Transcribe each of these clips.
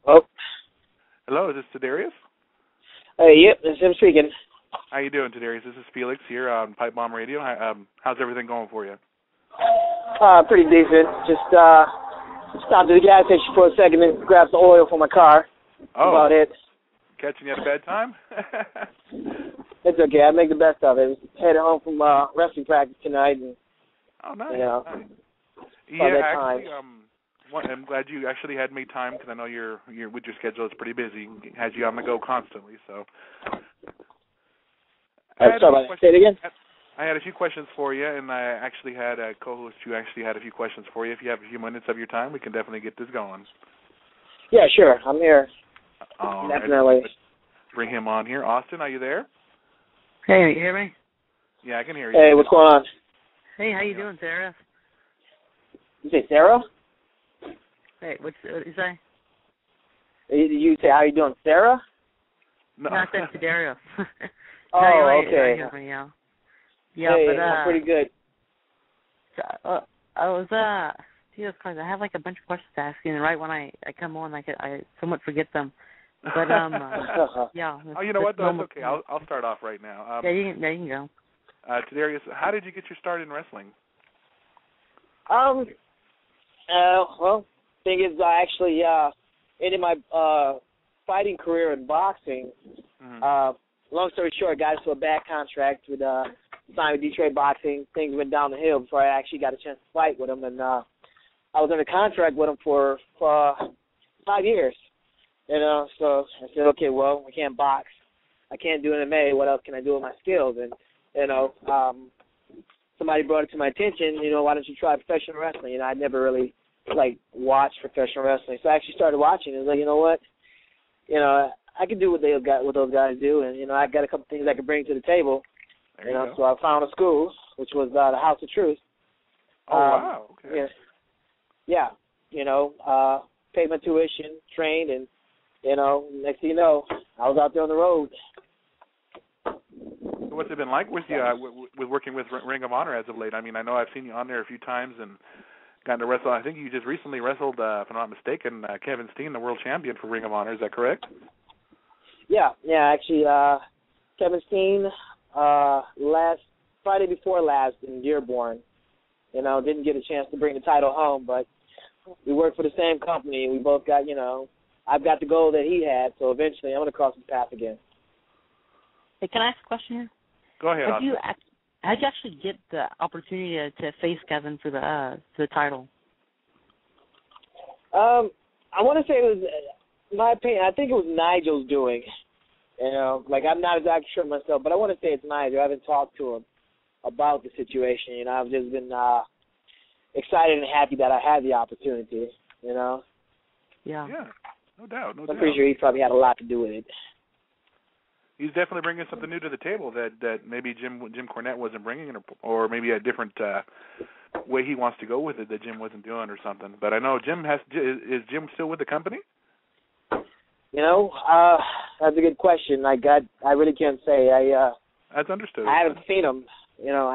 Oh, Hello, is this Tadarius? yep, this is him speaking. How you doing, Tadarius? This is Felix here on Pipebomb Radio. How's everything going for you? Pretty decent. Just stopped at the gas station for a second and grabbed some oil for my car. Oh, About it. catching you at a bad time? It's okay. I make the best of it. Headed home from wrestling practice tonight, and Oh, nice. you know, Nice. by Yeah, that actually, time. I'm glad you actually had made time because I know you're with your schedule. It's pretty busy. Has you on the go constantly. So, Sorry about that. Say it again. I had a few questions for you, and I actually had a co-host who actually had a few questions for you. If you have a few minutes of your time, we can definitely get this going. Yeah, sure. I'm here. All Definitely. right. Bring him on here. Austin, are you there? Hey, you hear me? Yeah, I can hear you. Hey, what's going on? Hey, how you doing, Sarah? You say Sarah? Hey, what you say? You say how you doing, Sarah? No. No, I said Tadarius. Oh, no, okay. Hear me, yeah. Yeah, hey, but I'm pretty good. I was Jesus Christ, I have like a bunch of questions to ask you, and right when I come on, I somewhat forget them. But yeah. Oh, you know what? Though? That's okay. I'll start off right now. Yeah, you can go. Tadarius, how did you get your start in wrestling? Well, thing is, I actually ended my fighting career in boxing. Mm-hmm. Long story short, I got into a bad contract with signed with Detroit Boxing. Things went down the hill before I actually got a chance to fight with them, and I was under contract with them for 5 years. You know, so I said, okay, well, I can't box, I can't do MMA. What else can I do with my skills? And you know, somebody brought it to my attention. You know, why don't you try professional wrestling? You know, I'd never really watched professional wrestling, so I actually started watching. It was like, you know what, you know, I can do what those guys do, and you know, I got a couple things I can bring to the table. There you know, go. So I found a school, which was the House of Truth. Oh, wow. Okay. Yeah. You know, paid my tuition, trained, and you know, next thing you know, I was out there on the road. What's it been like with you with working with Ring of Honor as of late? I mean, I know I've seen you on there a few times and gotten to wrestle. I think you just recently wrestled, if I'm not mistaken, Kevin Steen, the world champion for Ring of Honor. Is that correct? Yeah. Actually, Kevin Steen, last Friday before last in Dearborn, you know, didn't get a chance to bring the title home, but we work for the same company, and we both got, you know, I've got the goal that he had, so eventually I'm going to cross his path again. Hey, can I ask a question here? Go ahead. How'd you actually get the opportunity to face Kevin for the title? I want to say it was, in my opinion, I think it was Nigel's doing. You know, like, I'm not exactly sure myself, but I want to say it's Nigel. I haven't talked to him about the situation. You know, I've just been excited and happy that I had the opportunity, you know. Yeah. Yeah, no doubt. I'm pretty sure he probably had a lot to do with it. He's definitely bringing something new to the table that maybe Jim Cornette wasn't bringing, or maybe a different way he wants to go with it that Jim wasn't doing or something. But I know is Jim still with the company? You know, that's a good question. I really can't say. That's understood. I haven't seen him. You know,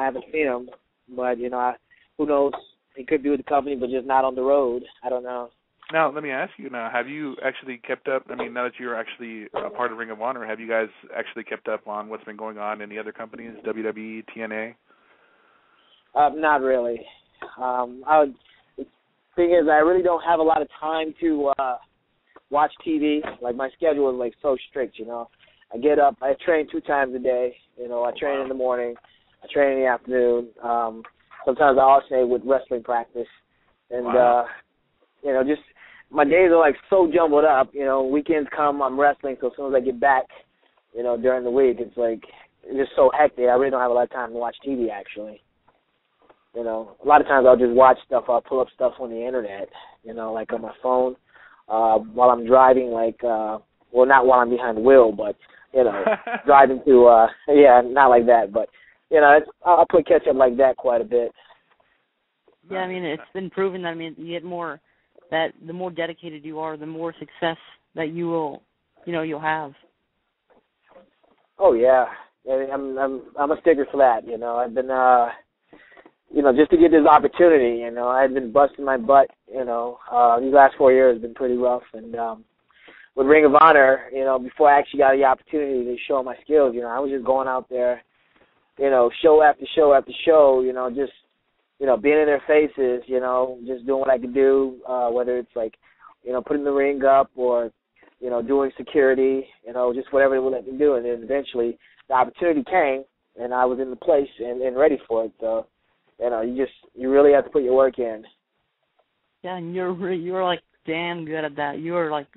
But, you know, who knows? He could be with the company, but just not on the road. I don't know. Now, let me ask you now, have you actually kept up, I mean, now that you're actually a part of Ring of Honor, have you guys actually kept up on what's been going on in the other companies, WWE, TNA? Not really. The thing is, I really don't have a lot of time to watch TV. Like, my schedule is, like, so strict, you know. I get up, I train 2 times a day. You know, I train in the morning, I train in the afternoon. Sometimes I alternate with wrestling practice. And, you know, just my days are, like, so jumbled up. You know, weekends come, I'm wrestling, so as soon as I get back, you know, during the week, it's, like, it's just so hectic. I really don't have a lot of time to watch TV, actually. You know, a lot of times I'll just watch stuff. I'll pull up stuff on the Internet, you know, like on my phone while I'm driving, like, well, not while I'm behind the wheel, but, you know, driving to, not like that. But, you know, I'll play catch-up like that quite a bit. Yeah, I mean, it's been proven that, I mean, you get more, that the more dedicated you are, the more success that you will, you know, you'll have. Oh, yeah. I mean, I'm a sticker for that, you know. I've been, you know, just to get this opportunity, you know, I've been busting my butt, you know. These last 4 years have been pretty rough, and with Ring of Honor, before I actually got the opportunity to show my skills, I was just going out there, show after show after show, just, being in their faces, just doing what I could do, whether it's like, putting the ring up or, doing security, just whatever they would let me do. And then eventually the opportunity came, and I was in the place and ready for it. So, you really have to put your work in. Yeah, and you're like damn good at that. You were like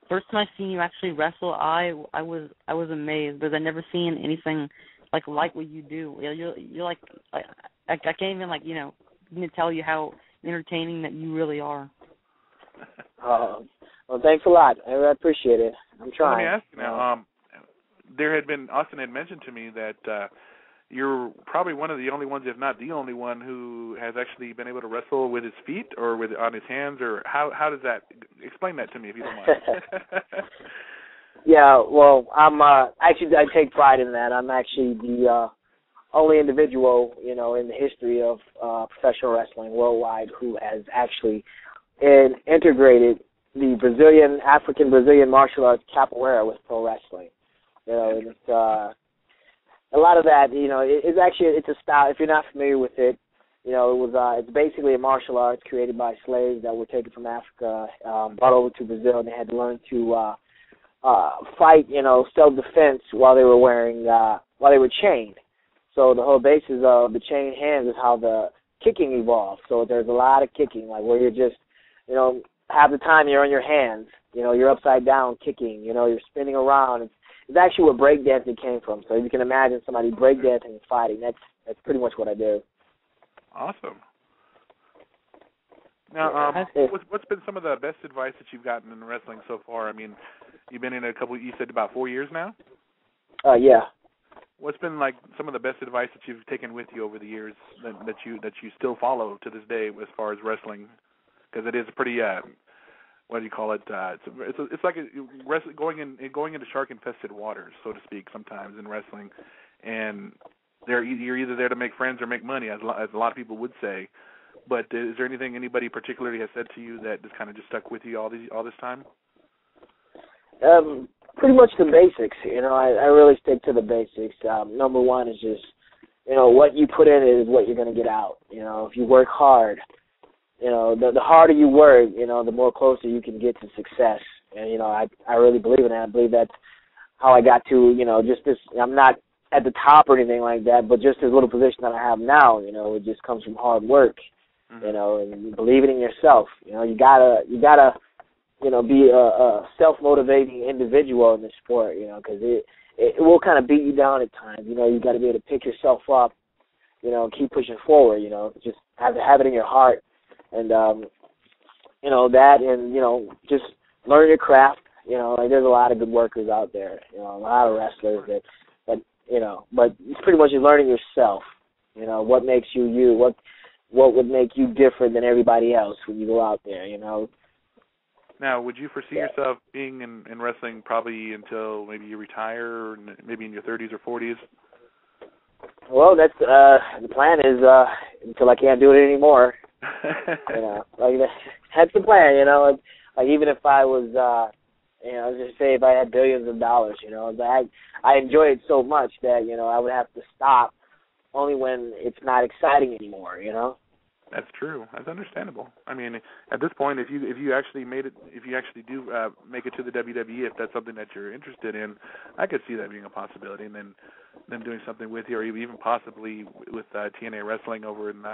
first time I seen you actually wrestle, I was amazed because I never seen anything like what you do. You're like I can't even tell you how entertaining that you really are. Well, thanks a lot. I appreciate it. I'm trying. Let me ask you now. Austin had mentioned to me that you're probably one of the only ones, if not the only one, who has actually been able to wrestle with his feet or on his hands, or how does that? Explain that to me if you don't mind. Yeah, well, I'm actually I take pride in that. I'm actually the only individual, in the history of professional wrestling worldwide who has actually integrated the African Brazilian martial arts capoeira with pro wrestling. And it's a lot of that. It's a style. If you're not familiar with it, it's basically a martial arts created by slaves that were taken from Africa, brought over to Brazil, and they had to learn to fight, self-defense while they were chained. So the whole basis of the chained hands is how the kicking evolved. So there's a lot of kicking, like where you're just, half the time you're on your hands, you're upside down kicking, you're spinning around. It's actually where breakdancing came from. So you can imagine somebody breakdancing and fighting. That's pretty much what I do. Awesome. Now, what's been some of the best advice that you've gotten in wrestling so far? I mean, you've been in you said about 4 years now? Yeah. What's been like some of the best advice that you've taken with you over the years that you still follow to this day as far as wrestling? Because it is a pretty what do you call it? It's like going into shark-infested waters, so to speak, sometimes in wrestling, and you're either there to make friends or make money, as a lot of people would say. But is there anything anybody particularly has said to you that just kind of just stuck with you all this time? Pretty much the basics. I really stick to the basics. Number one is just, what you put in is what you're going to get out. If you work hard, the harder you work, the more closer you can get to success. And, I really believe in that. I believe that's how I got to, just this. I'm not at the top or anything like that, but just this little position that I have now, it just comes from hard work, and believing in yourself. You gotta be a self-motivating individual in this sport, because it will kind of beat you down at times. You got to be able to pick yourself up, keep pushing forward, just have it in your heart. And, that and, just learn your craft. Like there's a lot of good workers out there, a lot of wrestlers that but it's pretty much just learning yourself, what makes you you, what would make you different than everybody else when you go out there, Now, would you foresee yourself being in wrestling probably until maybe you retire, or maybe in your 30s or 40s? Well, that's the plan is until I can't do it anymore. Like that's the plan. Like even if I was, just say if I had billions of dollars, I enjoy it so much that I would have to stop only when it's not exciting anymore. That's true. That's understandable. I mean, at this point, if you actually do make it to the WWE, if that's something that you're interested in, I could see that being a possibility, and then them doing something with you, or even possibly with TNA Wrestling over in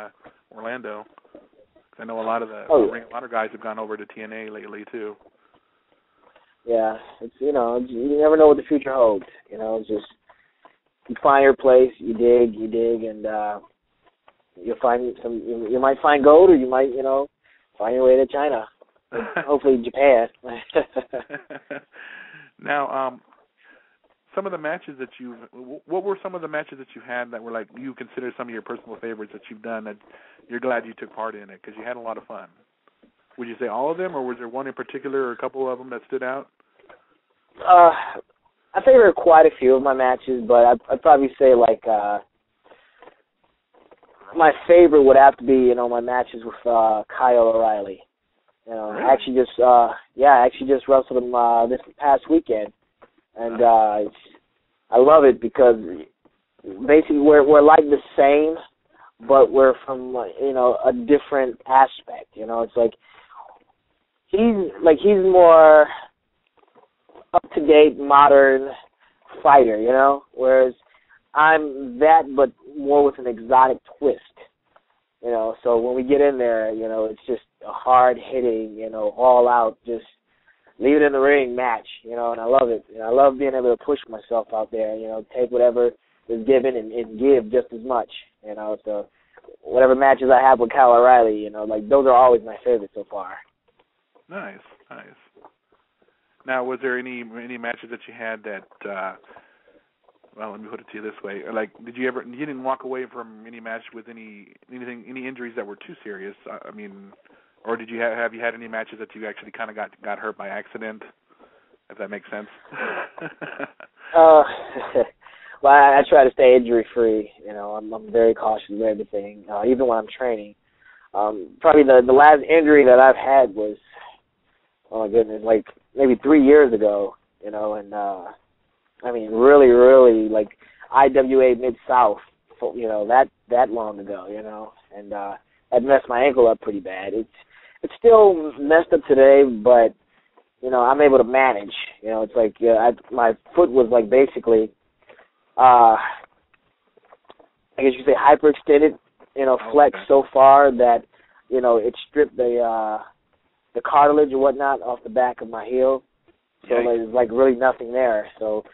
Orlando. I know a lot of the Ring of Honor guys have gone over to TNA lately too. Yeah, it's you never know what the future holds. It's just you find your place, you dig, and you'll find you might find gold, or you might, find your way to China. Hopefully Japan. Now, some of the matches that what were some of the matches that you had that were like you consider some of your personal favorites that you've done that you're glad you took part in it because you had a lot of fun? Would you say all of them, or was there one in particular or a couple of them that stood out? I think there are quite a few of my matches, but I'd probably say like my favorite would have to be my matches with Kyle O'Reilly. You know, Really? I actually just wrestled him this past weekend, and I love it because basically we're like the same, but we're from a different aspect. You know, it's like he's more up to date, modern fighter. You know, whereas I'm that, but more with an exotic twist. You know, so when we get in there, it's just a hard hitting, all out, just leave it in the ring match, and I love it. I love being able to push myself out there, take whatever is given and give just as much, so whatever matches I have with Kyle O'Reilly, those are always my favorites so far. Nice. Now, was there any matches that you had that, well, let me put it to you this way, like, you didn't walk away from any match with any injuries that were too serious? I mean, or did you have you had any matches that you actually kind of got hurt by accident, if that makes sense? Well, I try to stay injury-free. I'm very cautious of everything, even when I'm training. Probably the last injury that I've had was, oh my goodness, like maybe 3 years ago, and I mean, really, really, like IWA Mid-South, that long ago, and that messed my ankle up pretty bad. It's still messed up today, but, I'm able to manage. It's like my foot was like basically, I guess you could say hyperextended, flexed so far that, it stripped the cartilage or whatnot off the back of my heel. So there's like really nothing there. So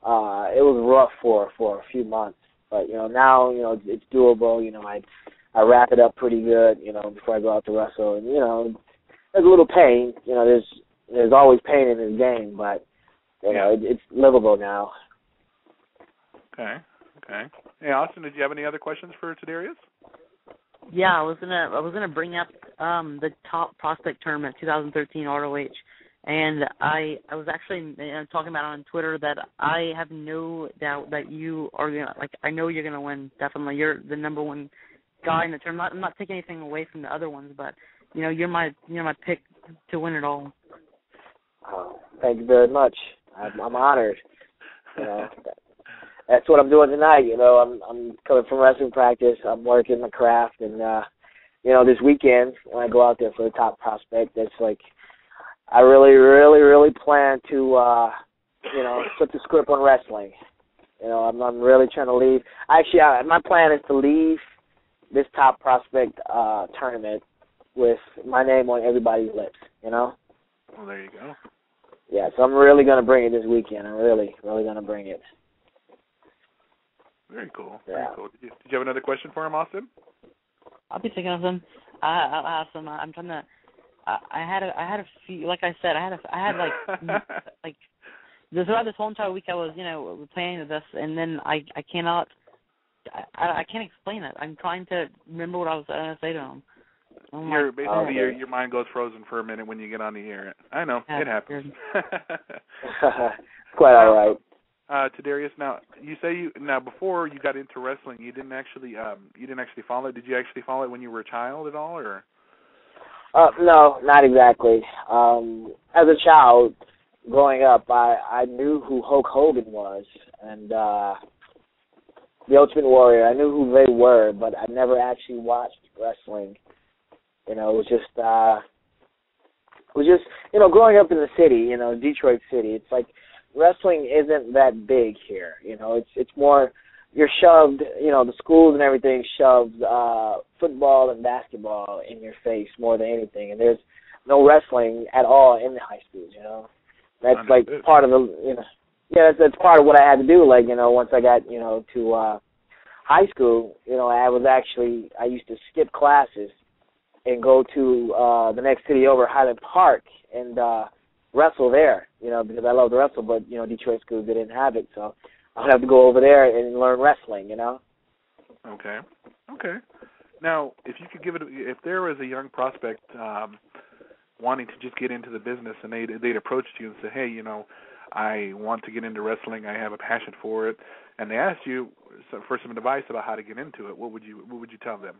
it was rough for a few months. But, now, it's doable. I wrap it up pretty good, before I go out to wrestle. And, there's a little pain. There's always pain in this game, but, it's livable now. Okay. Hey, Austin, did you have any other questions for Tadarius? Yeah, I was gonna bring up the top prospect tournament 2013 ROH, and I was actually talking about it on Twitter that I have no doubt that you are gonna, like, I know you're gonna win. Definitely, you're the number one guy in the tournament. I'm not taking anything away from the other ones, but you're my pick to win it all. Oh, thank you very much. I'm honored. That's what I'm doing tonight. I'm coming from wrestling practice. I'm working my craft, and this weekend when I go out there for the top prospect, that's like I really, really, really plan to flip the script on wrestling. I'm really trying to leave. Actually, my plan is to leave this top prospect tournament with my name on everybody's lips. Well, there you go. Yeah, so I'm really gonna bring it this weekend. I'm really, really gonna bring it. Very cool. Yeah. Very cool. Did you have another question for him, Austin? I'll be thinking of them. I'll have some. I'm trying to. I had a few. Like I said, I had like throughout this whole entire week I was planning this, and then I can't explain it. I'm trying to remember what I was going to say to him. Your mind goes frozen for a minute when you get on the air. I know, it happens. Quite all right. Tadarius, now you say before you got into wrestling, you didn't actually follow it. Did you actually follow it when you were a child at all, or? No, not exactly. As a child, growing up, I knew who Hulk Hogan was and the Ultimate Warrior. I knew who they were, but I never actually watched wrestling. It was just growing up in the city, Detroit City. It's like wrestling isn't that big here. It's more you're shoved. The schools and everything shoves football and basketball in your face more than anything, and there's no wrestling at all in the high schools. That's like part of the that's part of what I had to do. Like once I got to high school, I used to skip classes and go to the next city over, Highland Park, and wrestle there, because I love to wrestle, but, Detroit schools, they didn't have it, so I would have to go over there and learn wrestling, Okay. Now, if there was a young prospect wanting to just get into the business and they'd approached you and say, hey, I want to get into wrestling, I have a passion for it, and they asked you for some advice about how to get into it, what would you tell them?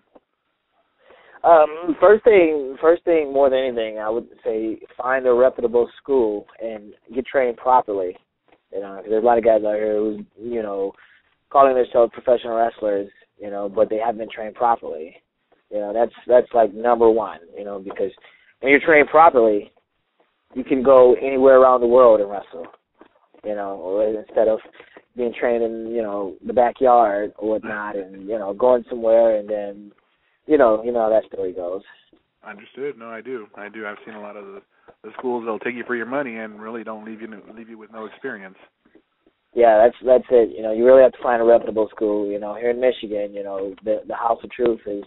First thing, more than anything, I would say find a reputable school and get trained properly. You know, 'cause there's a lot of guys out here who, you know, calling themselves professional wrestlers, you know, but they haven't been trained properly. You know, that's like number one. You know, because when you're trained properly, you can go anywhere around the world and wrestle. You know, instead of being trained in, you know, the backyard or whatnot, and, you know, going somewhere and then, you know how that story goes. Understood. No, I do. I've seen a lot of the schools that'll take you for your money and really don't leave you with no experience. Yeah, that's it. You know, you really have to find a reputable school. You know, here in Michigan, you know, the House of Truth is,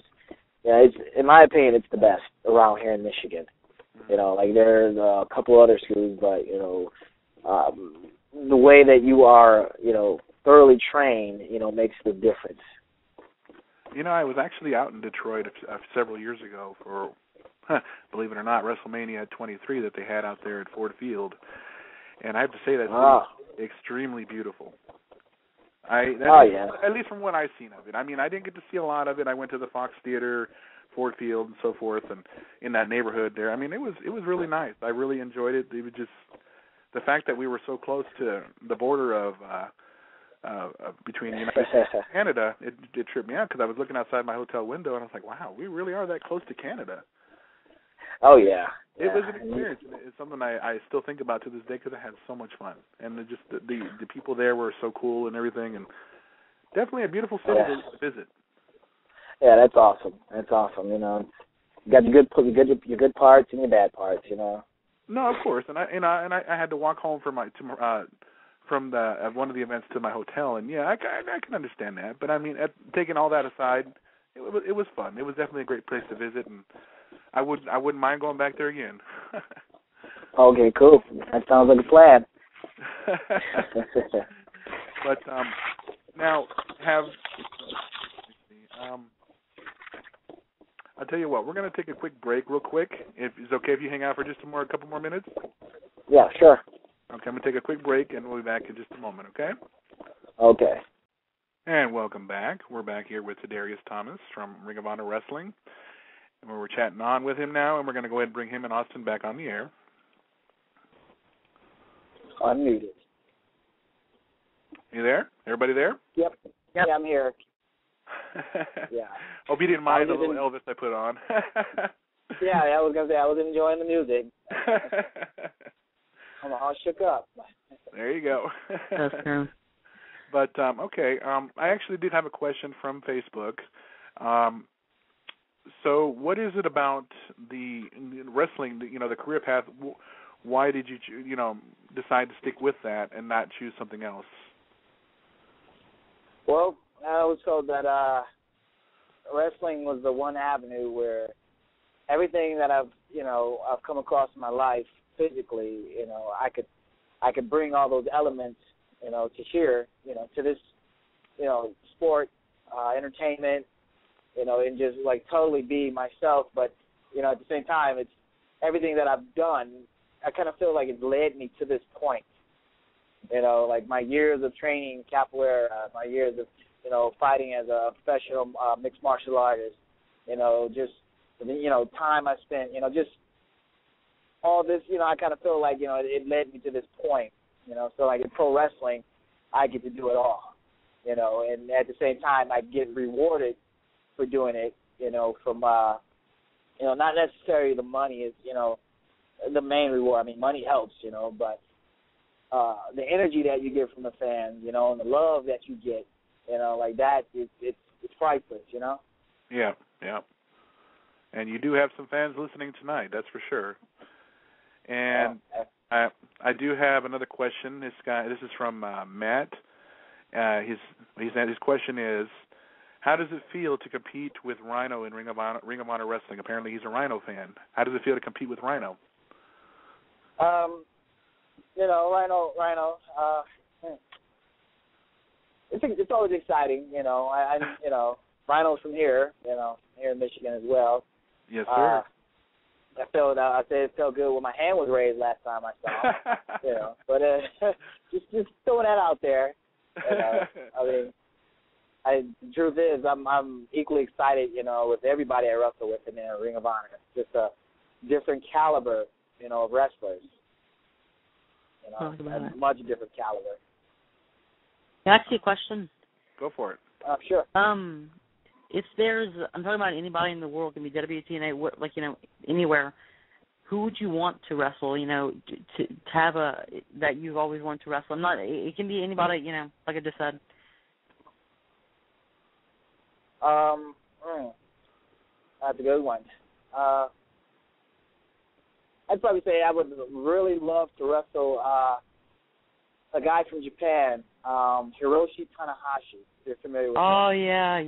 you know, it's, in my opinion, it's the best around here in Michigan. Mm-hmm. You know, like there's a couple other schools, but, you know, the way that you are, you know, thoroughly trained, you know, makes the difference. You know, I was actually out in Detroit several years ago for, believe it or not, WrestleMania 23 that they had out there at Ford Field, and I have to say that's extremely beautiful. Yeah. At least from what I've seen of it. I mean, I didn't get to see a lot of it. I went to the Fox Theater, Ford Field, and so forth, and in that neighborhood there. I mean, it was really nice. I really enjoyed it. It was just the fact that we were so close to the border of between the United States and Canada, it tripped me out because I was looking outside my hotel window and I was like, wow, we really are that close to Canada. Oh, yeah. It was an experience. It's something I still think about to this day because I had so much fun. And the people there were so cool and everything, and definitely a beautiful city to visit. Yeah, that's awesome. That's awesome. You know, you got your good parts and your bad parts, you know. No, of course. And I had to walk home from one of the events to my hotel, and yeah, I can understand that. But I mean, taking all that aside, it was fun. It was definitely a great place to visit, and I wouldn't mind going back there again. Okay, cool. That sounds like a plan. But now I'll tell you what, we're going to take a quick break real quick. If it's okay if you hang out for just a couple more minutes? Yeah, sure. Okay, I'm going to take a quick break, and we'll be back in just a moment, okay? Okay. And welcome back. We're back here with Tadarius Thomas from Ring of Honor Wrestling. And we're chatting on with him now, and we're going to go ahead and bring him and Austin back on the air. Unmuted. You there? Everybody there? Yep. Yeah, I'm here. Yeah. Hope you didn't mind the little Elvis I put on. Yeah, I was going to say, I was enjoying the music. I'm all shook up. There you go. That's true. But, okay, I actually did have a question from Facebook. So what is it about the wrestling, the career path, why did you, decide to stick with that and not choose something else? Well, I was told that wrestling was the one avenue where everything that I've come across in my life physically, I could bring all those elements, to here, to this, sport, entertainment, and just like totally be myself. But, at the same time, it's everything that I've done, I kind of feel like it led me to this point. Like my years of training capoeira, my years of, fighting as a professional mixed martial artist, time I spent, just all this, I kind of feel like, it led me to this point, so like in pro wrestling, I get to do it all, and at the same time, I get rewarded for doing it, from, not necessarily the money is, the main reward. I mean, money helps, but the energy that you get from the fans, and the love that you get, like that, it's priceless, Yeah. And you do have some fans listening tonight, that's for sure. And I do have another question. This is from Matt. His question is, how does it feel to compete with Rhino in Ring of Honor Wrestling? Apparently, he's a Rhino fan. How does it feel to compete with Rhino? Rhino. It's always exciting, Rhino's from here, here in Michigan as well. Yes, sir. It felt good when my hand was raised last time I saw him, but just throwing that out there, I mean, The truth is, I'm equally excited, with everybody I wrestle with in the Ring of Honor. It's just a different caliber, of wrestlers. A much different caliber. Can I ask you a question? Go for it. Sure. If I'm talking about anybody in the world, can be WTNA, anywhere. Who would you want to wrestle? To have that you've always wanted to wrestle. It can be anybody. Like I just said. That's a good one. I'd probably say I would really love to wrestle a guy from Japan, Hiroshi Tanahashi. If you're familiar with him. Oh, yeah.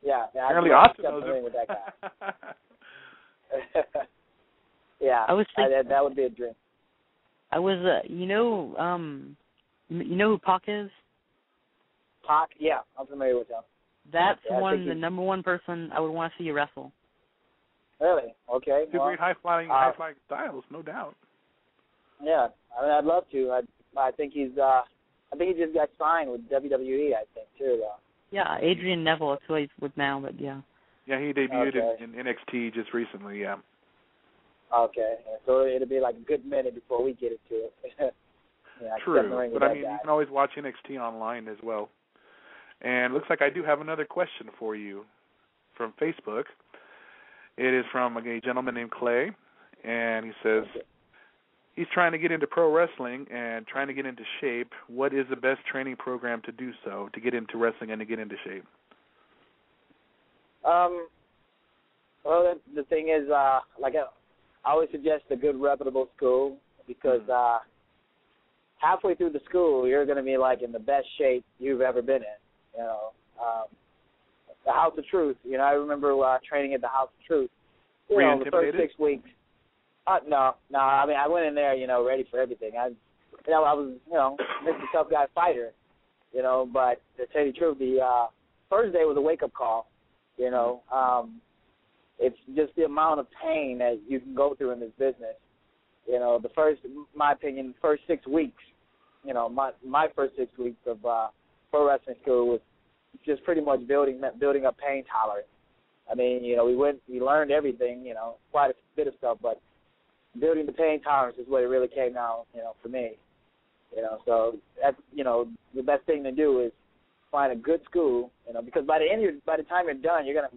Yeah, Apparently Austin knows him. With that guy. Yeah, I was thinking, that would be a dream. I was, you know who Pac is? Pac, yeah, I'm familiar with him. That's the number one person I would want to see you wrestle. Really? Okay. Two great high-flying styles, no doubt. Yeah, I'd love to. I think he just got signed with WWE, I think, too, though. Yeah, Adrian Neville, that's who he's with now, but yeah. Yeah, he debuted in NXT just recently, yeah. Okay, so it'll be like a good minute before we get into it. True, but you can always watch NXT online as well. And looks like I do have another question for you from Facebook. It is from a gentleman named Clay, and he says he's trying to get into pro wrestling and trying to get into shape. What is the best training program to do so, to get into wrestling and to get into shape? Well, the thing is, I always suggest a good reputable school because halfway through the school, you're going to be in the best shape you've ever been in. The House of Truth. I remember training at the House of Truth. The first 6 weeks. No. I went in there, ready for everything. I was, Mr. Tough Guy fighter, But to tell you the truth, the first day was a wake up call. It's just the amount of pain that you can go through in this business. The first, in my opinion, first 6 weeks. My first 6 weeks of pro wrestling school was just pretty much building up pain tolerance. We learned everything, quite a bit of stuff, but building the pain tolerance is what it really came down, for me. So that's, the best thing to do is find a good school, because by the time you're done, you're gonna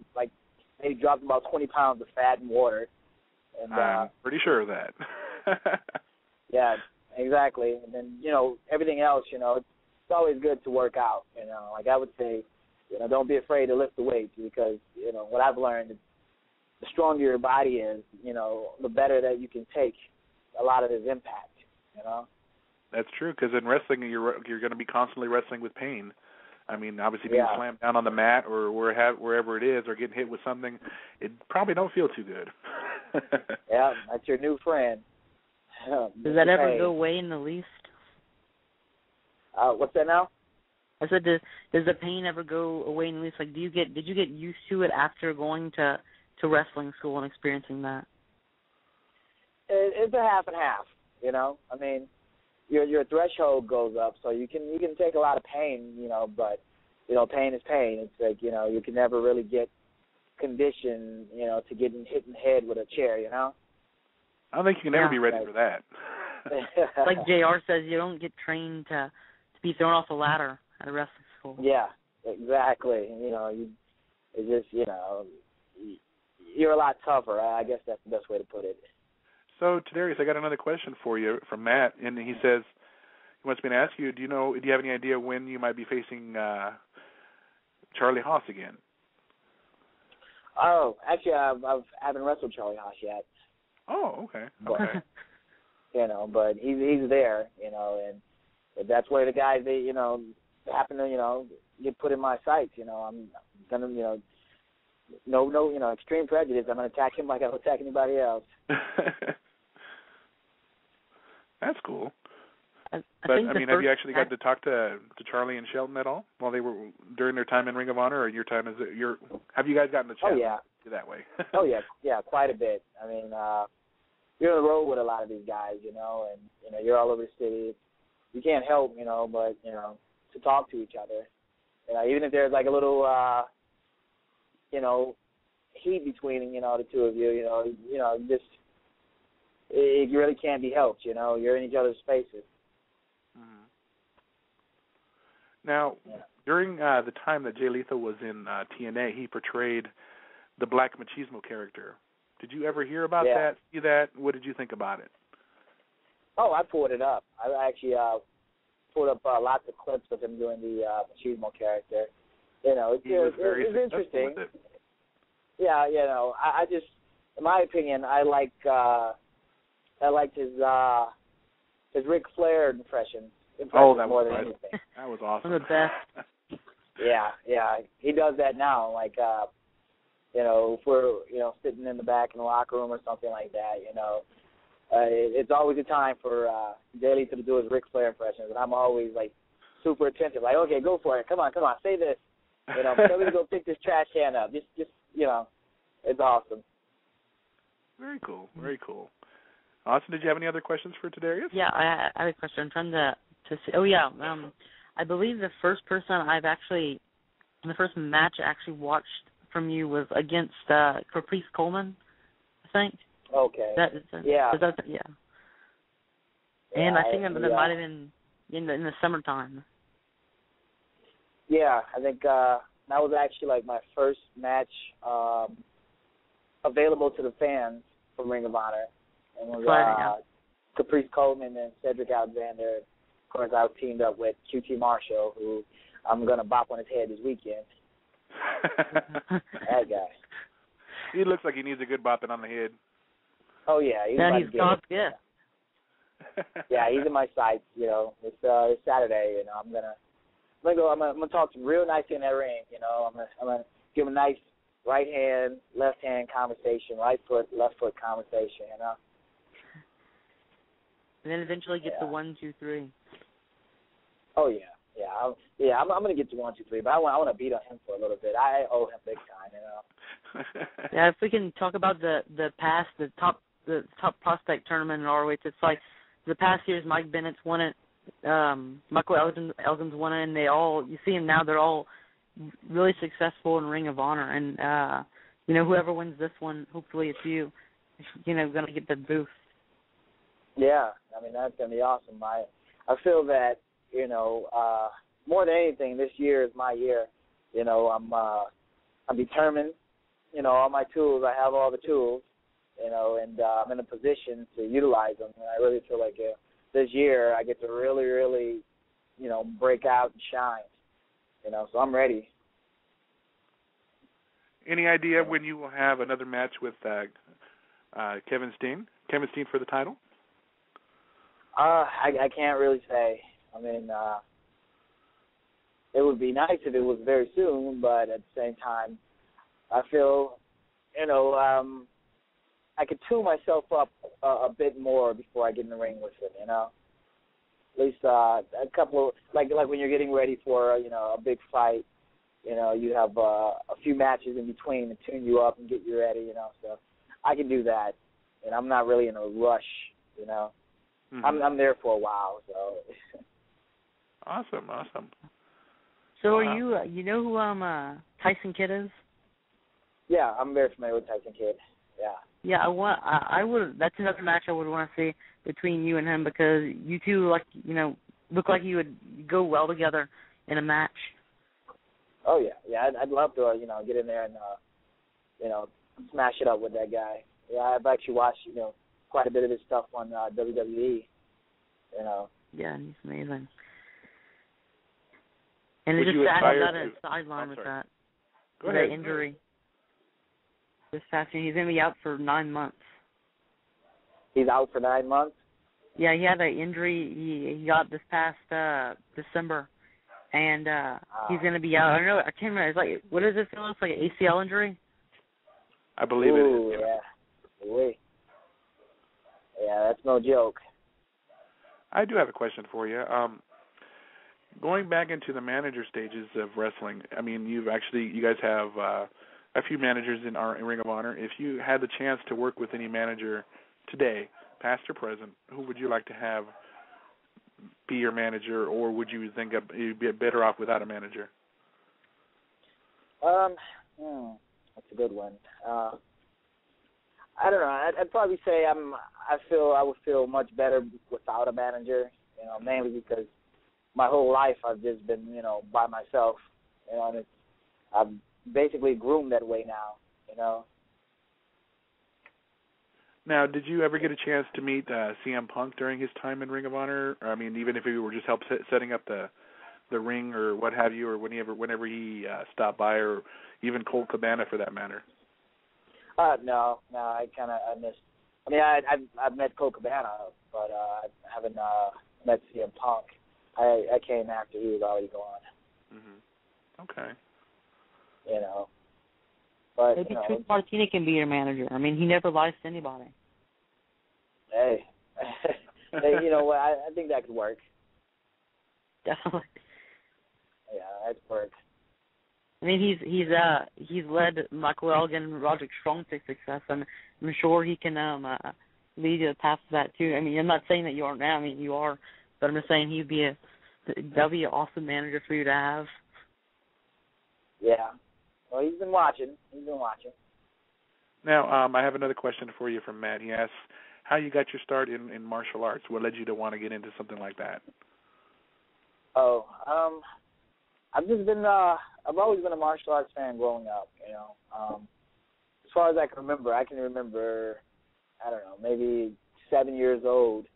maybe drop about 20 pounds of fat and water. And I'm pretty sure of that. Yeah, exactly. And then everything else, it's always good to work out. I would say, don't be afraid to lift the weights because what I've learned is the stronger your body is, the better that you can take a lot of this impact. That's true, because in wrestling you're going to be constantly wrestling with pain. Obviously being slammed down on the mat or wherever it is or getting hit with something, it probably don't feel too good. Yeah, that's your new friend. Does that ever go away in the least? What's that now? I said, does the pain ever go away in the least? Did you get used to it after going to wrestling school and experiencing that? It's a half and half. Your threshold goes up, so you can take a lot of pain, but pain is pain. It's you can never really get conditioned, to getting hit in the head with a chair, I don't think you can ever be ready for that. Like JR says, you don't get trained to be thrown off a ladder at a wrestling school. Yeah, exactly. It's just you're a lot tougher. I guess that's the best way to put it. So, Tadarius, I got another question for you from Matt, and he says he wants me to ask you, do you have any idea when you might be facing Charlie Haas again? Oh, actually, I haven't wrestled Charlie Haas yet. Oh, okay. But he's there, and that's where the guys they happen to get put in my sights. I'm gonna no extreme prejudice. I'm gonna attack him like I would attack anybody else. That's cool. Have you actually got to talk to Charlie and Shelton at all while they were during their time in Ring of Honor, or your time as have you guys gotten a chance? Oh yeah, that way. Oh yeah, quite a bit. You're on the road with a lot of these guys, and you're all over the city. You can't help, but to talk to each other, Even if there's like a little, heat between, the two of you, just it really can't be helped. You're in each other's spaces. Mm-hmm. Now, during the time that Jay Lethal was in TNA, he portrayed the Black Machismo character. Did you ever hear about that? See that? What did you think about it? Oh, I pulled it up. I actually pulled up lots of clips of him doing the Machismo character. It's interesting. With it. Yeah, I just, in my opinion, I liked his Ric Flair impression more than anything. That was awesome. One of the best. Yeah, he does that now. Like, if we're sitting in the back in the locker room or something like that, it's always a time for Jay Lethal to do his Ric Flair impressions, and I'm always like super attentive. Like, okay, go for it. Come on, say this. Tell me to go pick this trash can up. Just it's awesome. Very cool. Austin, did you have any other questions for Tadarius? Yeah, I have a question. I'm trying to see. Oh yeah, I believe the first match I actually watched from you was against Caprice Coleman, I think. Okay. Yeah. Yeah, and I think that might have been in the summertime. Yeah, I think that was actually like my first match available to the fans from Ring of Honor. And it was Caprice Coleman and Cedric Alexander. Of course, I was teamed up with QT Marshall, who I'm going to bop on his head this weekend. That guy. He looks like he needs a good bopping on the head. Oh, yeah. He's yeah. Yeah, he's in my sights, It's Saturday, I'm gonna talk to him real nice in that ring, I'm gonna give him a nice right hand, left hand conversation, right foot, left foot conversation, And then eventually get to 1, 2, 3. Oh yeah. I'm gonna get to 1, 2, 3, but I want to beat on him for a little bit. I owe him big time, Yeah, if we can talk about the top prospect tournament in ROH, it's like the past years Mike Bennett's won it, Michael Elgin's won it, and you see them now, they're all really successful in Ring of Honor, and whoever wins this one, hopefully it's you, gonna get the boost. Yeah, that's gonna be awesome. I feel that more than anything, this year is my year. I'm determined. All my tools. I have all the tools. And I'm in a position to utilize them. And I really feel like this year I get to really, really, break out and shine. So I'm ready. Any idea when you will have another match with Kevin Steen? Kevin Steen for the title? I can't really say. It would be nice if it was very soon, but at the same time, I feel, I could tune myself up a bit more before I get in the ring with him, At least a couple of, like when you're getting ready for, a big fight, you have a few matches in between to tune you up and get you ready, So I can do that, and I'm not really in a rush, Mm-hmm. I'm there for a while, so. Awesome. So are you, who Tyson Kidd is? Yeah, I'm very familiar with Tyson Kidd. Yeah. Yeah, I would. That's another match I would want to see between you and him, because you two, look like you would go well together in a match. Oh yeah. I'd love to, get in there and, smash it up with that guy. Yeah, I've actually watched, quite a bit of his stuff on WWE. Yeah, he's amazing. And it's just sad he got a sideline with that. Go ahead. That injury. This past year, he's going to be out for 9 months. He's out for 9 months? Yeah, he had an injury he got this past December, and he's going to be out. I can't remember. It's like, what is it, Felix? Like an ACL injury? I believe it is. Yeah. Yeah, that's no joke. I do have a question for you. Going back into the manager stages of wrestling, you guys have a few managers in Ring of Honor. If you had the chance to work with any manager today, past or present, who would you like to have be your manager, or would you think you'd be better off without a manager? Um, that's a good one. I don't know. I'd probably say I would feel much better without a manager. Mainly because my whole life I've just been by myself. And I'm basically groomed that way now. Now, did you ever get a chance to meet CM Punk during his time in Ring of Honor? I mean, even if you were just setting up the ring or what have you, or whenever he stopped by, or even Colt Cabana for that matter? No, I missed. I mean, I've met Colt Cabana, but I haven't met CM Punk. I came after he was already gone. Mm-hmm. Okay. But maybe Truth Martini can be your manager. I mean, he never lies to anybody. Hey, hey, you know what? I think that could work. Definitely. Yeah, that could work. I mean, he's led Michael Elgin and Roderick Strong to success, and I'm sure he can lead you the path to that too. I mean, I'm not saying that you are now. I mean, you are, but I'm just saying that'd be an awesome manager for you to have. Yeah. Well, he's been watching. Now, I have another question for you from Matt. He asks, how you got your start in martial arts? What led you to want to get into something like that? Oh, I've always been a martial arts fan growing up, As far as I can remember, I don't know, maybe 7 years old,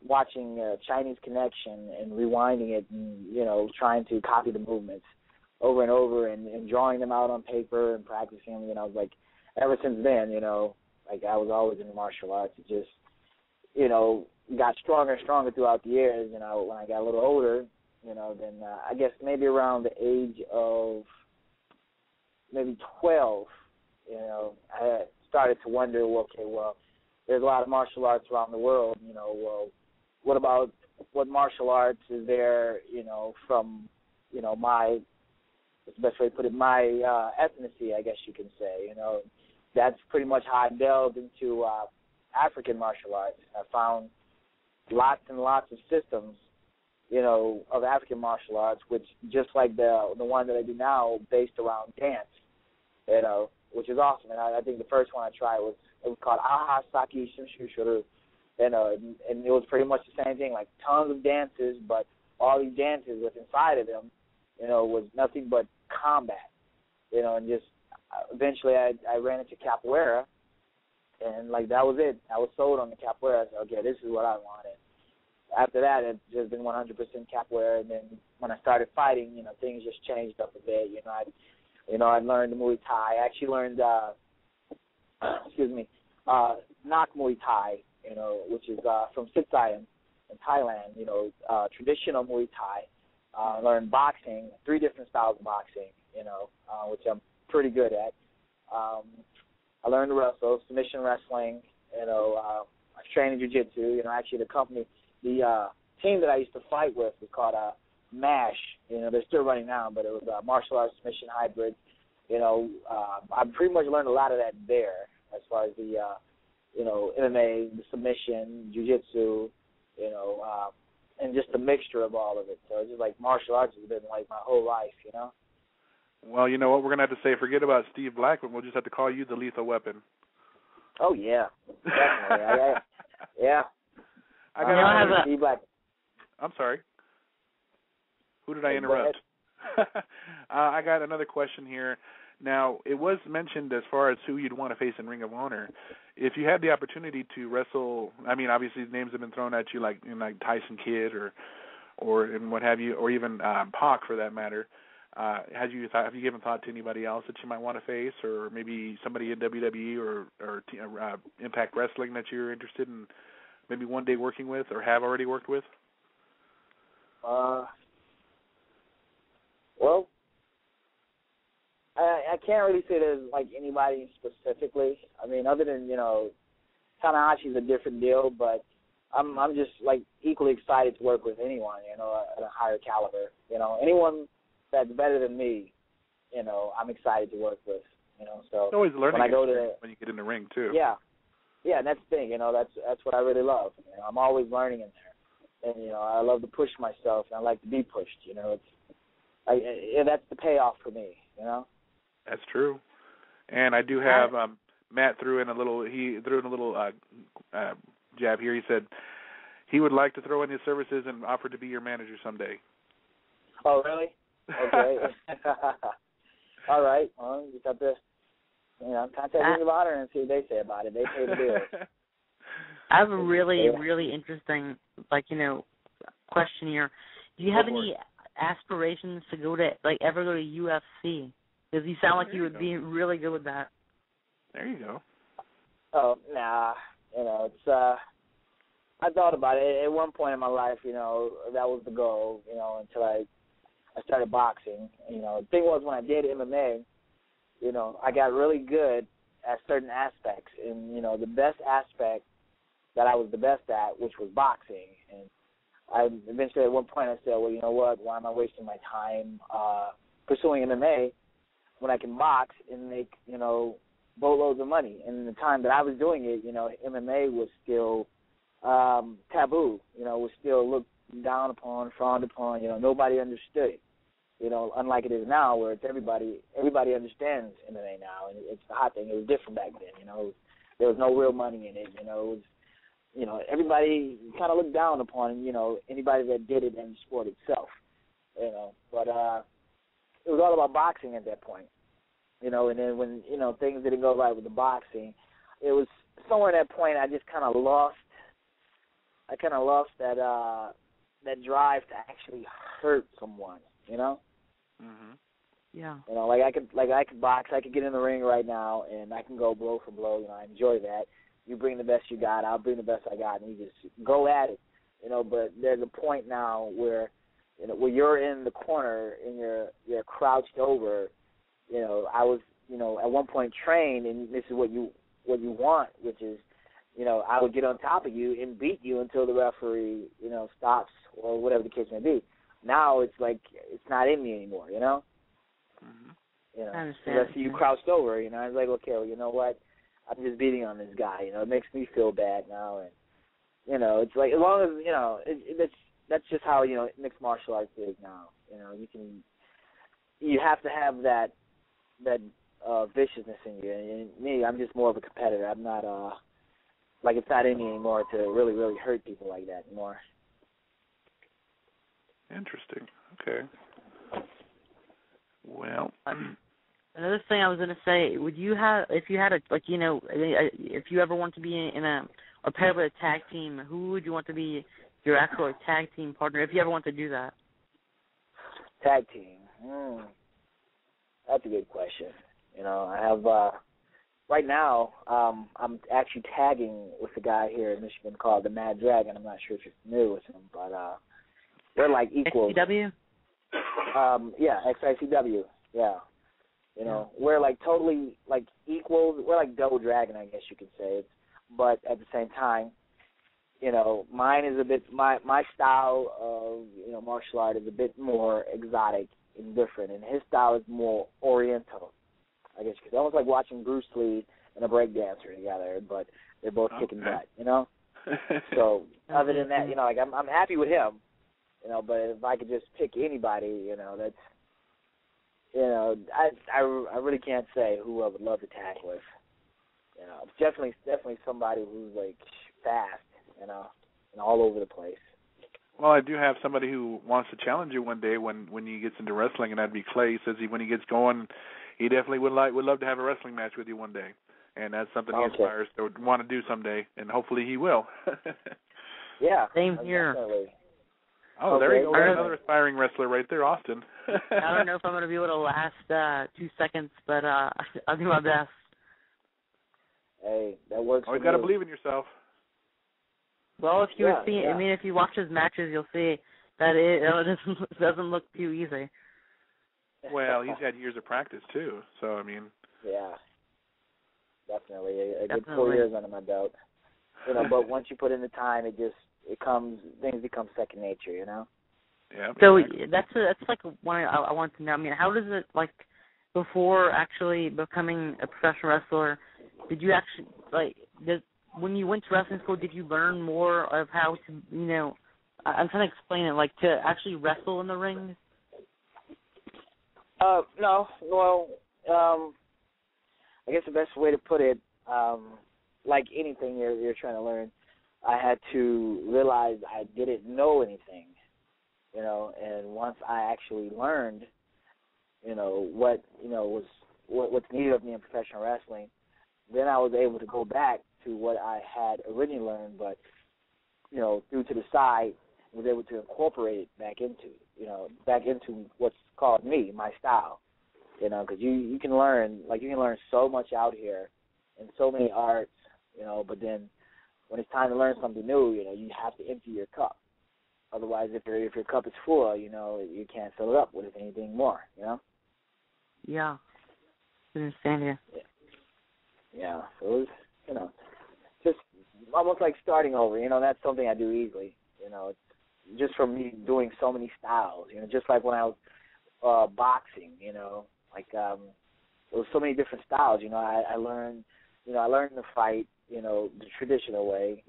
watching Chinese Connection and rewinding it and, trying to copy the movements over and over and drawing them out on paper and practicing them. I was like, ever since then, like I was always in martial arts. It just, got stronger and stronger throughout the years. When I got a little older, then I guess maybe around the age of maybe 12, I started to wonder, well, there's a lot of martial arts around the world, what martial arts is there, from, what's the best way to put it, my ethnicity, I guess you can say, That's pretty much how I delved into African martial arts. I found lots and lots of systems, of African martial arts, which just like the one that I do now, based around dance, which is awesome. And I think the first one I tried was called Aha Saki Shimshu Shuru, and it was pretty much the same thing, like tons of dances, but all these dances with inside of them, was nothing but combat, and just eventually I ran into capoeira, and like that was it. I was sold on the capoeira. I said, okay, this is what I wanted. After that, it's just been 100% capoeira, and then when I started fighting, things just changed up a bit. I learned the Muay Thai. I actually learned, Nak Muay Thai, which is from Sittsayan in Thailand, traditional Muay Thai. I learned boxing, 3 different styles of boxing, which I'm pretty good at. I learned to wrestle, submission wrestling, I was trained in jiu-jitsu. Actually the team that I used to fight with was called MASH. They're still running now, but it was martial arts submission hybrid. I pretty much learned a lot of that there as far as the, MMA, the submission, jiu-jitsu, and just a mixture of all of it. So it's just like martial arts has been like my whole life, Well, you know what? We're going to have to say forget about Steve Blackman. We'll just have to call you the Lethal Weapon. Oh, yeah. Definitely. Yeah. I got Steve Blackman. I'm sorry. Who did I interrupt? I got another question here. Now, it was mentioned as far as who you'd want to face in Ring of Honor. If you had the opportunity to wrestle, I mean, obviously names have been thrown at you like Tyson Kidd or and what have you, or even Pac for that matter. Have you given thought to anybody else that you might want to face, or maybe somebody in WWE or Impact Wrestling that you're interested in maybe one day working with or have already worked with? Well, I can't really say there's like anybody specifically. I mean, other than Tanahashi's a different deal, but I'm just like equally excited to work with anyone, at a higher caliber. Anyone that's better than me, I'm excited to work with. So it's always learning when I go when you get in the ring too. Yeah, and that's the thing. That's what I really love. I'm always learning in there, and I love to push myself, and I like to be pushed. That's the payoff for me. you know. That's true. And I do have Matt threw in a little jab here. He said he would like to throw in his services and offer to be your manager someday. Oh, really? Okay. All right. Well, you got to, contact Ring of Honor and see what they say about it. They pay the bills. I have a really interesting, question here. Do you have any aspirations to ever go to UFC? Because you sound like you would be really good with that. There you go. Oh, nah. It's I thought about it at one point in my life. That was the goal. Until I started boxing. The thing was, when I did MMA, I got really good at certain aspects, and the best aspect that I was the best at, which was boxing. And I eventually, at one point, I said, well, you know what? Why am I wasting my time pursuing MMA when I can box and make boatloads of money? And the time that I was doing it, MMA was still taboo. Was still looked down upon, frowned upon. Nobody understood it. Unlike it is now, where it's everybody understands MMA now, and it's the hot thing. It was different back then. There was no real money in it. It was, everybody kind of looked down upon, anybody that did it in the sport itself. But it was all about boxing at that point. And then when things didn't go right with the boxing, it was somewhere at that point I just kind of lost. I kind of lost that drive to actually hurt someone. Mhm. Yeah. I could box. I could get in the ring right now, and I can go blow for blow. I enjoy that. You bring the best you got, I'll bring the best I got, and we just go at it. But there's a point now where, where you're in the corner and you're crouched over. I was, at one point trained, and this is what you want, which is, I would get on top of you and beat you until the referee, stops or whatever the case may be. Now it's like it's not in me anymore, Mm-hmm. I understand. Unless you crouched over, I was like, okay, well, you know what? I'm just beating on this guy. It makes me feel bad now, and it's like as long as that's just how mixed martial arts is now. You have to have that viciousness in you. And me, I'm just more of a competitor. I'm not it's not in me anymore to really, really hurt people like that anymore. Interesting. Okay. Well, another thing I was going to say, would you have, if you had if you ever want to be in a pair with a tag team, who would you want to be your actual tag team partner, if you ever want to do that? Tag team. That's a good question. I have right now. I'm actually tagging with a guy here in Michigan called the Mad Dragon. I'm not sure if you're familiar with him, but they're like equals. XCW? Yeah, XICW. Yeah. We're totally equals. We're like Double Dragon, I guess you could say. But at the same time, mine is a bit, my style of, martial art is a bit more exotic and different. And his style is more oriental, I guess. It's almost like watching Bruce Lee and a breakdancer together, but they're both kicking butt, So other than that, I'm happy with him. But if I could just pick anybody, that's, I really can't say who I would love to tag with. It's definitely somebody who's fast, and all over the place. Well, I do have somebody who wants to challenge you one day when he gets into wrestling, and that'd be Clay. He says when he gets going, he definitely would love to have a wrestling match with you one day, and that's something he aspires to want to do someday, and hopefully he will. Yeah. Same here. Definitely. Oh, there you go. Another aspiring wrestler right there, Austin. I don't know if I'm going to be able to last 2 seconds, but I'll do my best. Hey, that works. Always got to believe in yourself. Well, if you see, I mean, if you watch his matches, you'll see that it doesn't look too easy. Well, he's had years of practice too, so I mean. Yeah, definitely a good 4 years under my belt. But once you put in the time, things become second nature, Yeah. So that's one I want to know. I mean, how does it before actually becoming a professional wrestler? Did you actually when you went to wrestling school? Did you learn more of how to I'm trying to explain it, to actually wrestle in the ring? No. Well, I guess the best way to put it, like anything you're trying to learn, I had to realize I didn't know anything, and once I actually learned, what's needed of me in professional wrestling, then I was able to go back to what I had originally learned, but, through to the side, was able to incorporate it back into what's called me, my style, because you can learn so much out here in so many arts, but then when it's time to learn something new, you have to empty your cup. Otherwise, if your cup is full, you can't fill it up with anything more, Yeah. I understand you. Yeah. So it was, just almost like starting over, that's something I do easily, it's just from me doing so many styles, just like when I was boxing, there was so many different styles, I learned to fight, the traditional way,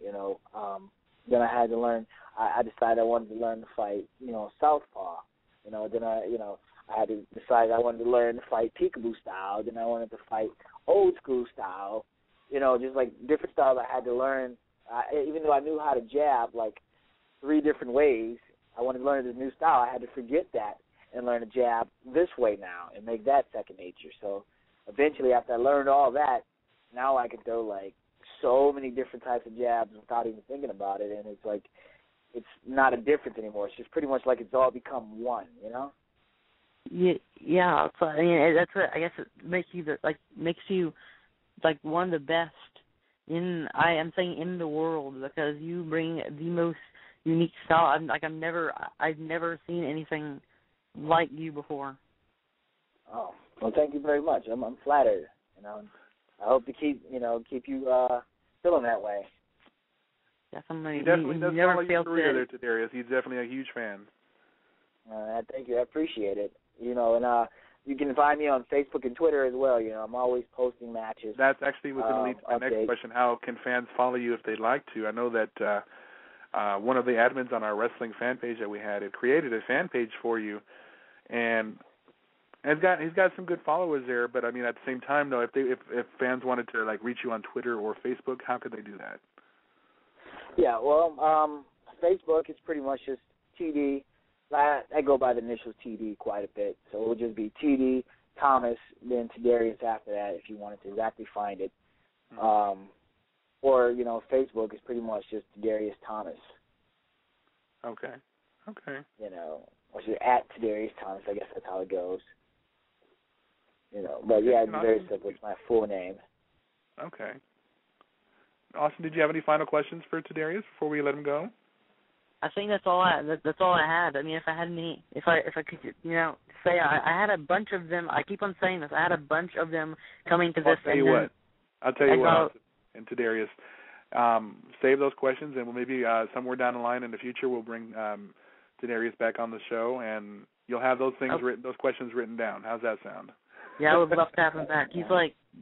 then I had to learn, I decided I wanted to learn to fight, southpaw, then I had to decide I wanted to learn to fight peekaboo style, then I wanted to fight old school style, just like different styles I had to learn, even though I knew how to jab like 3 different ways, I wanted to learn this new style, I had to forget that and learn to jab this way now and make that second nature. So eventually after I learned all that, now I can throw like so many different types of jabs without even thinking about it, and it's like it's not a difference anymore. It's just pretty much like it's all become one, Yeah. So I mean, that's what I guess it makes you one of the best I'm saying in the world, because you bring the most unique style. I've never seen anything like you before. Oh, well, thank you very much. I'm flattered. I hope to keep you feeling that way. Definitely. He definitely does never follow your failed career to. there, Tadarius. He's definitely a huge fan. Thank you. I appreciate it. And you can find me on Facebook and Twitter as well. I'm always posting matches. That's actually was going to lead to my updates. next question. How can fans follow you if they'd like to? I know that one of the admins on our wrestling fan page that we had created a fan page for you, and he's got some good followers there. But I mean, at the same time, though, if fans wanted to reach you on Twitter or Facebook, how could they do that? Yeah, well, Facebook is pretty much just TD. I go by the initials TD quite a bit, so it will just be TD Thomas, then Tadarius after that if you wanted to exactly find it. Mm-hmm. Or Facebook is pretty much just Tadarius Thomas. Okay. Or you're at Tadarius Thomas. I guess that's how it goes. But yeah, it's very simple. It's my full name. Okay. Austin, did you have any final questions for Tadarius before we let him go? I think that's all I had. I mean, if I could, say I had a bunch of them. I keep on saying this. I had a bunch of them coming to this. I'll tell you what, and Tadarius, save those questions, and maybe somewhere down the line in the future we'll bring Tadarius back on the show, and you'll have those things those questions written down. How's that sound? Yeah, I would love to have him back.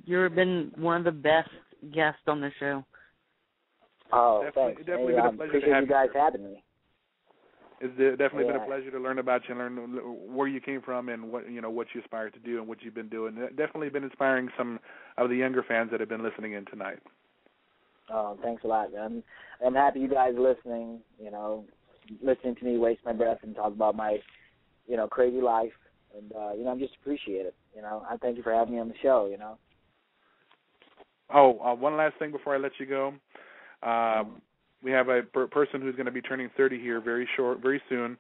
You've been one of the best guests on the show. Oh, thanks. Definitely been a pleasure appreciate to have you guys having me. It's definitely been a pleasure to learn about you and learn where you came from and what you aspire to do and what you've been doing. Definitely been inspiring some of the younger fans that have been listening in tonight. Oh, thanks a lot, man. I'm happy you guys listening. Listening to me waste my breath and talk about my, crazy life, and I just appreciate it. I thank you for having me on the show. Oh, one last thing before I let you go. We have a person who's going to be turning 30 here very soon,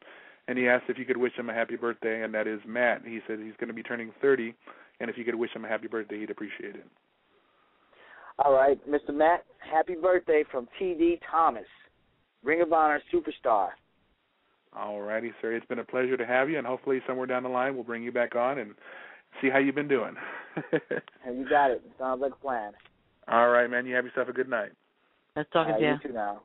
and he asked if you could wish him a happy birthday, and that is Matt. He said he's going to be turning 30, and if you could wish him a happy birthday, he'd appreciate it. All right, Mr. Matt, happy birthday from T.D. Thomas, Ring of Honor superstar. All righty, sir. It's been a pleasure to have you, and hopefully somewhere down the line we'll bring you back on and see how you've been doing. You got it. Sounds like a plan. All right, man. You have yourself a good night. Nice talking to you. You too now.